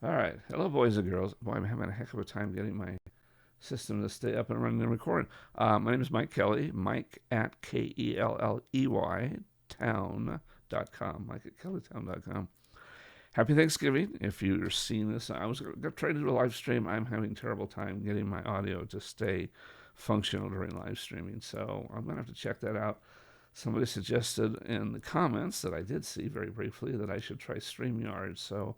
All right. Hello, boys and girls. Boy, I'm having a heck of a time getting my system to stay up and running and recording. My name is Mike Kelly, Mike at Kelley town.com, Mike at kellytown.com. Happy Thanksgiving. If you're seeing this, I was going to try to do a live stream. I'm having a terrible time getting my audio to stay functional during live streaming, so I'm going to have to check that out. Somebody suggested in the comments that I did see very briefly that I should try StreamYard, so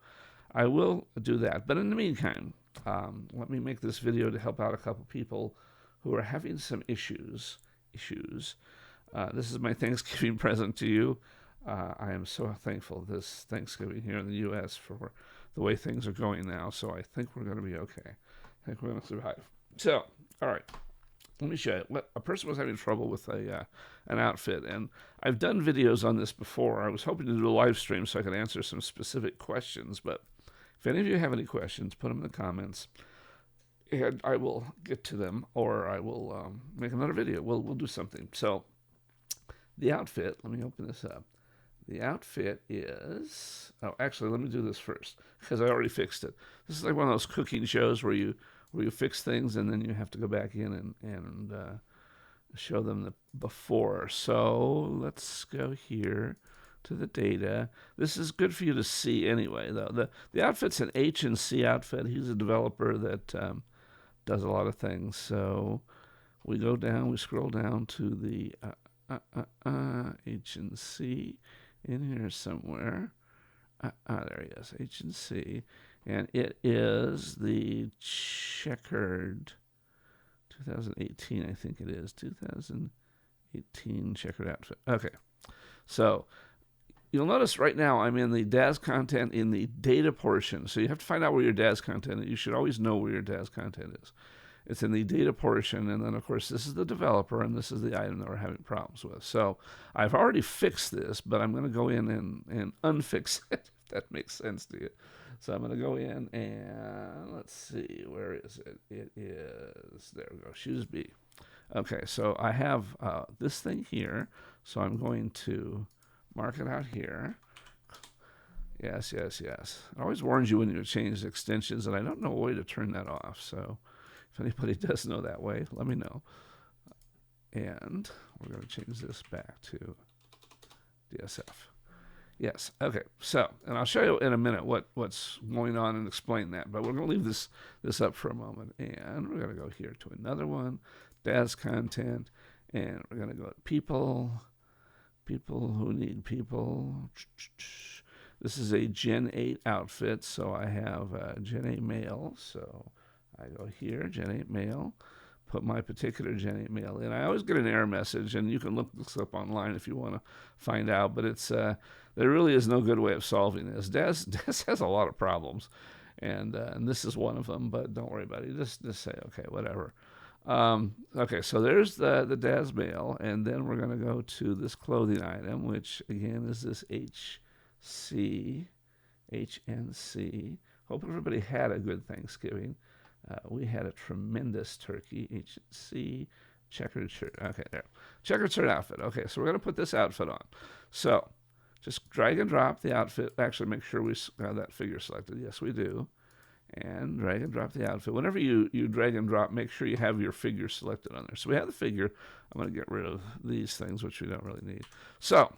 I will do that. But in the meantime, let me make this video to help out a couple people who are having some issues. This is my Thanksgiving present to you. I am so thankful this Thanksgiving here in the U.S. for the way things are going now. So I think we're going to be okay. I think we're going to survive. So, all right. Let me show you. A person was having trouble with an outfit, and I've done videos on this before. I was hoping to do a live stream so I could answer some specific questions, but if any of you have any questions, put them in the comments, and I will get to them, or I will make another video. We'll do something. So the outfit. Let me open this up. The outfit is. Oh, actually, let me do this first because I already fixed it. This is like one of those cooking shows where you fix things and then you have to go back in and show them the before. So let's go here to the data. This is good for you to see anyway, though. The outfit's an H&C outfit. He's a developer that does a lot of things. So we go down, we scroll down to the H&C in here somewhere. There he is, H&C. And it is the checkered 2018, I think it is. 2018 checkered outfit. Okay. So you'll notice right now I'm in the DAS content in the data portion. So you have to find out where your DAS content is. You should always know where your DAS content is. It's in the data portion, and then of course this is the developer, and this is the item that we're having problems with. So I've already fixed this, but I'm going to go in and unfix it, if that makes sense to you. So I'm going to go in and let's see, where is it? It is, there we go, shoes B. Okay, so I have this thing here, so I'm going to mark it out here. Yes. It always warns you when you change extensions, and I don't know a way to turn that off, so if anybody does know that way, let me know. And we're going to change this back to DSF. Yes, okay. So, and I'll show you in a minute what's going on and explain that. But we're going to leave this up for a moment. And we're going to go here to another one, DAS content. And we're going to go to people who need people. This is a Gen 8 outfit. So I have Gen 8 male. So I go here, Gen 8 male, put my particular Gen 8 male in. I always get an error message, and you can look this up online if you want to find out, but it's there really is no good way of solving this. DAS has a lot of problems, and this is one of them, but don't worry about it. Just say, okay, whatever. Okay, so there's the DAS male, and then we're going to go to this clothing item, which, again, is this HNC. Hope everybody had a good Thanksgiving. We had a tremendous turkey, HC, checkered shirt. Okay, there. Checkered shirt outfit. Okay, so we're going to put this outfit on. So just drag and drop the outfit. Actually, make sure we have that figure selected. Yes, we do. And drag and drop the outfit. Whenever you drag and drop, make sure you have your figure selected on there. So we have the figure. I'm going to get rid of these things, which we don't really need. So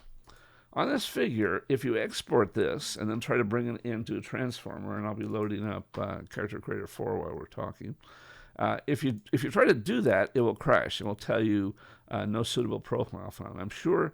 on this figure, if you export this and then try to bring it into a transformer, and I'll be loading up Character Creator 4 while we're talking, if you try to do that, it will crash. It will tell you no suitable profile found. I'm sure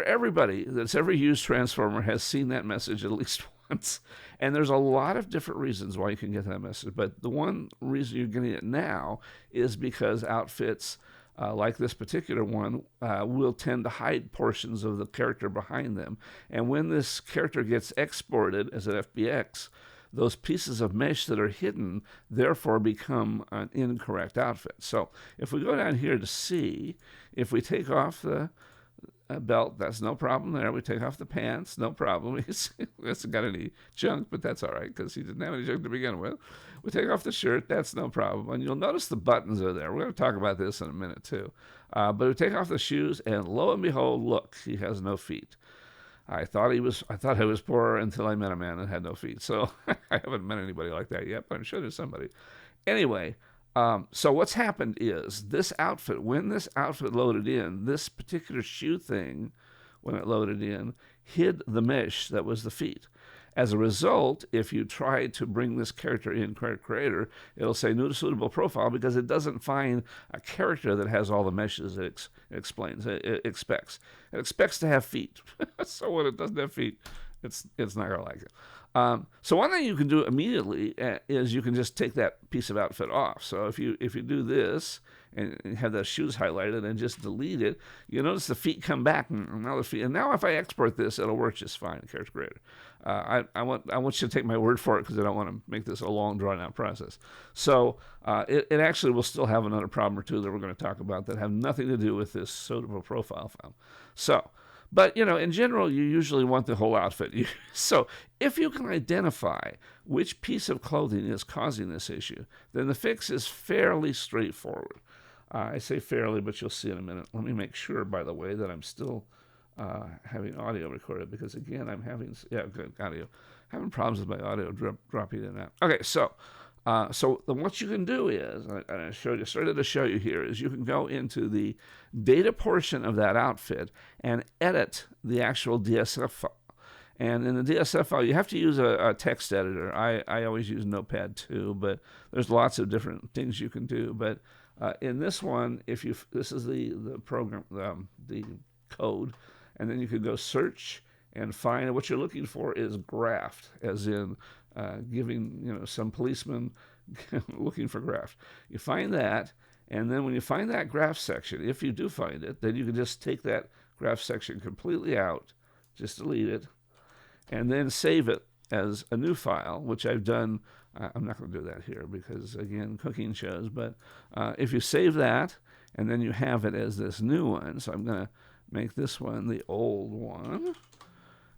everybody that's ever used Transformer has seen that message at least once. And there's a lot of different reasons why you can get that message. But the one reason you're getting it now is because outfits like this particular one, will tend to hide portions of the character behind them. And when this character gets exported as an FBX, those pieces of mesh that are hidden therefore become an incorrect outfit. So if we go down here to see, if we take off the belt, that's no problem there. We take off the pants, no problem. He hasn't got any junk, but that's all right because he didn't have any junk to begin with. We take off the shirt, that's no problem. And you'll notice the buttons are there. We're going to talk about this in a minute too. But we take off the shoes, and lo and behold, look, he has no feet. I thought I was poor until I met a man that had no feet. So I haven't met anybody like that yet, but I'm sure there's somebody. Anyway, so what's happened is this outfit, when this outfit loaded in, this particular shoe thing, when it loaded in, hid the mesh that was the feet. As a result, if you try to bring this character in Creator, it'll say new to suitable profile because it doesn't find a character that has all the meshes it explains. It expects. It expects to have feet. So when it doesn't have feet, it's not going to like it. So one thing you can do immediately is you can just take that piece of outfit off. So if you do this and have the shoes highlighted and just delete it, you notice the feet come back and now the feet. And now if I export this, it'll work just fine in Character Creator. I want you to take my word for it because I don't want to make this a long drawn out process. So it actually will still have another problem or two that we're going to talk about that have nothing to do with this suitable profile file. So. But, in general, you usually want the whole outfit. So if you can identify which piece of clothing is causing this issue, then the fix is fairly straightforward. I say fairly, but you'll see in a minute. Let me make sure, by the way, that I'm still having audio recorded because, again, I'm having, good audio. Having problems with my audio dropping in and out. Okay, so what you can do is, I started to show you here, is you can go into the data portion of that outfit and edit the actual DSF file. And in the DSF file, you have to use a text editor. I always use Notepad too, but there's lots of different things you can do. But in this one, this is the program, the code, and then you can go search and find, and what you're looking for is graft, as in giving, some policeman looking for graft. You find that, and then when you find that graft section, if you do find it, then you can just take that graft section completely out, just delete it, and then save it as a new file, which I've done. I'm not going to do that here because, again, cooking shows, but if you save that, and then you have it as this new one, so I'm going to make this one the old one.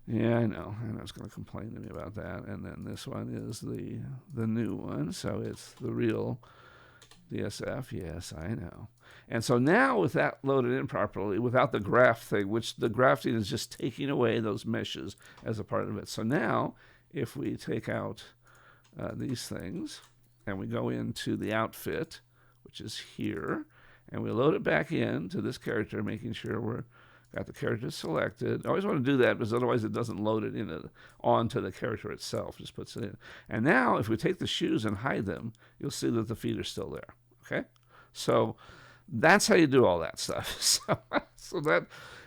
Yeah, I know it's going to complain to me about that. And then this one is the new one, so it's the real DSF. Yes, I know. And so now with that loaded in properly, without the graft thing, which the grafting is just taking away those meshes as a part of it. So now if we take out these things and we go into the outfit, which is here, and we load it back in to this character, making sure we're got the character selected. I always want to do that because otherwise it doesn't load it onto the character itself. Just puts it in. And now if we take the shoes and hide them, you'll see that the feet are still there. Okay? So that's how you do all that stuff. So that,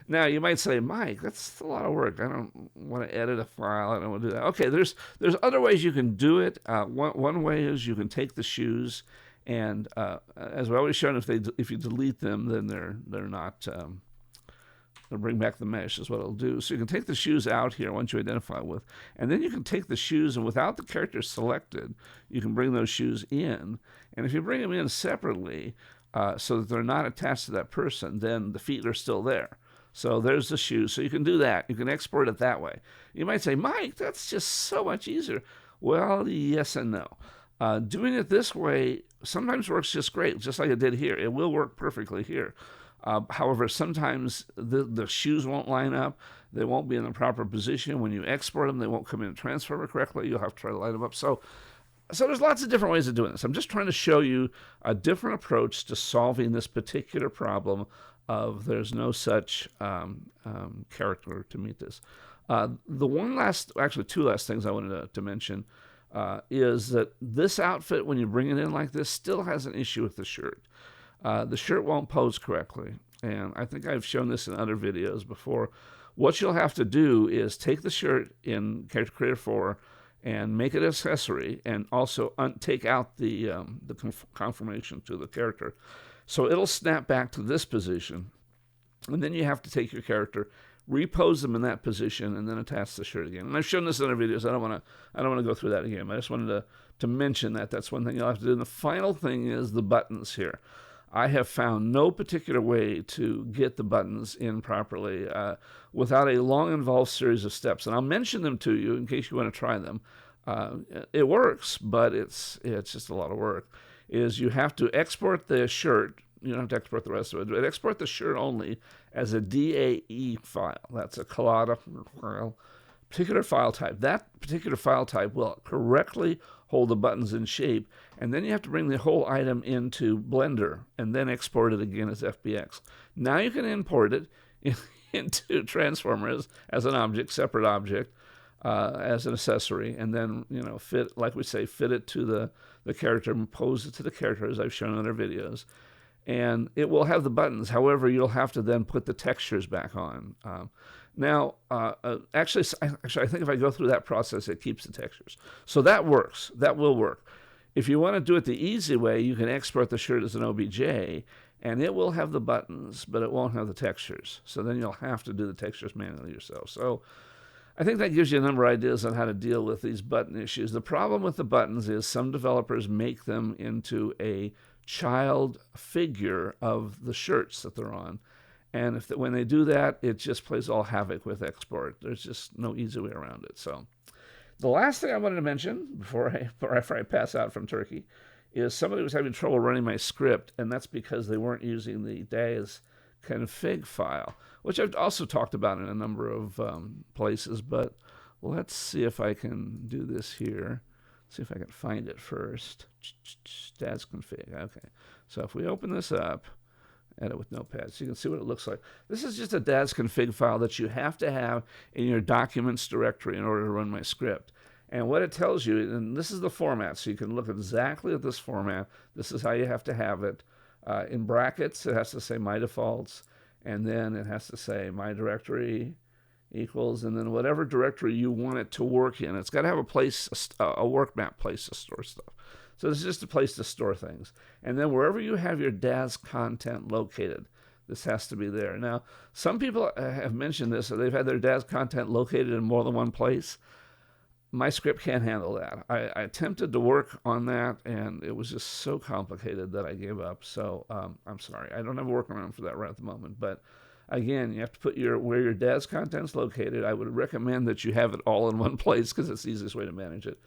now you might say, Mike, that's a lot of work. I don't want to edit a file. I don't want to do that. Okay, there's other ways you can do it. One way is you can take the shoes and as we've always shown, if you delete them, then they're not. It'll bring back the mesh is what it'll do. So you can take the shoes out here once you identify with, and then you can take the shoes, and without the character selected, you can bring those shoes in. And if you bring them in separately, so that they're not attached to that person, then the feet are still there. So there's the shoes. So you can do that. You can export it that way. You might say, Mike, that's just so much easier. Well, yes and no. Doing it this way sometimes works just great, just like it did here. It will work perfectly here. However, sometimes the shoes won't line up. They won't be in the proper position. When you export them, they won't come in and transfer correctly. You'll have to try to line them up. So there's lots of different ways of doing this. I'm just trying to show you a different approach to solving this particular problem of there's no such character to meet this. Two last things I wanted to mention is that this outfit, when you bring it in like this, still has an issue with the shirt. The shirt won't pose correctly, and I think I've shown this in other videos before. What you'll have to do is take the shirt in Character Creator 4 and make it an accessory, and also take out the conformation to the character. So it'll snap back to this position, and then you have to take your character, repose them in that position, and then attach the shirt again. And I've shown this in other videos. I don't want to go through that again. I just wanted to mention that. That's one thing you'll have to do. And the final thing is the buttons here. I have found no particular way to get the buttons in properly without a long, involved series of steps. And I'll mention them to you in case you want to try them. It works, but it's just a lot of work. You have to export the shirt You don't have to export the rest of it. But export the shirt only as a DAE file. That's a collada file, particular file type. That particular file type will correctly hold the buttons in shape, and then you have to bring the whole item into Blender and then export it again as FBX. Now you can import it into Transformers as an object, separate object, as an accessory, and then fit, like we say, fit it to the character, and pose it to the character as I've shown in other videos, and it will have the buttons. However, you'll have to then put the textures back on. Actually, I think if I go through that process, it keeps the textures. So that works. That will work. If you want to do it the easy way, you can export the shirt as an OBJ, and it will have the buttons, but it won't have the textures. So then you'll have to do the textures manually yourself. So I think that gives you a number of ideas on how to deal with these button issues. The problem with the buttons is some developers make them into a child figure of the shirts that they're on. And when they do that, it just plays all havoc with export. There's just no easy way around it. So the last thing I wanted to mention before I pass out from Turkey is somebody was having trouble running my script, and that's because they weren't using the Dazconfig file, which I've also talked about in a number of places. But let's see if I can do this here. See if I can find it first. Dazconfig. Okay. So if we open this up, edit with Notepad, so you can see what it looks like. This is just a Dazconfig file that you have to have in your documents directory in order to run my script. And what it tells you, and this is the format, so you can look exactly at this format. This is how you have to have it. In brackets, it has to say my defaults, and then it has to say my directory equals, and then whatever directory you want it to work in. It's got to have a place, a work map place to store stuff. So this is just a place to store things. And then wherever you have your Daz content located, this has to be there. Now, some people have mentioned this, they've had their Daz content located in more than one place. My script can't handle that. I attempted to work on that, and it was just so complicated that I gave up. So I'm sorry. I don't have a workaround for that right at the moment. But again, you have to put where your Daz content's located. I would recommend that you have it all in one place because it's the easiest way to manage it.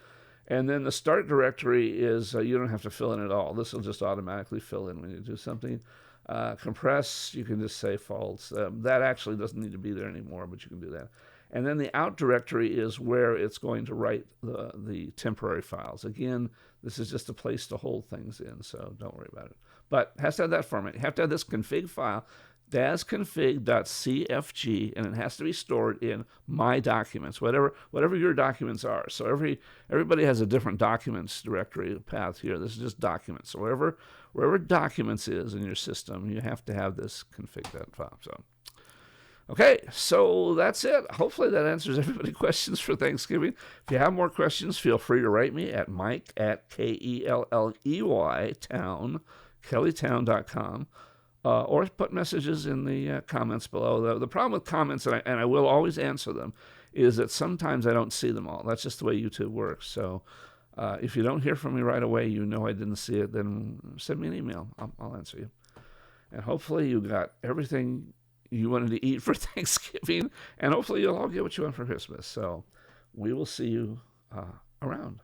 And then the start directory is you don't have to fill in at all. This will just automatically fill in when you do something. Compress, you can just say false. That actually doesn't need to be there anymore, but you can do that. And then the out directory is where it's going to write the temporary files. Again, this is just a place to hold things in, so don't worry about it. But it has to have that format. You have to have this config file, Dazconfig.cfg, and it has to be stored in my documents, whatever your documents are. So everybody has a different documents directory path here. This is just documents. So wherever documents is in your system, you have to have this config.file. So okay, so that's it. Hopefully that answers everybody's questions for Thanksgiving. If you have more questions, feel free to write me at mike@KELLEY town, kellytown.com. Or put messages in the comments below. The problem with comments, and I will always answer them, is that sometimes I don't see them all. That's just the way YouTube works. So if you don't hear from me right away, you know I didn't see it, then send me an email. I'll answer you. And hopefully you got everything you wanted to eat for Thanksgiving, and hopefully you'll all get what you want for Christmas. So we will see you around.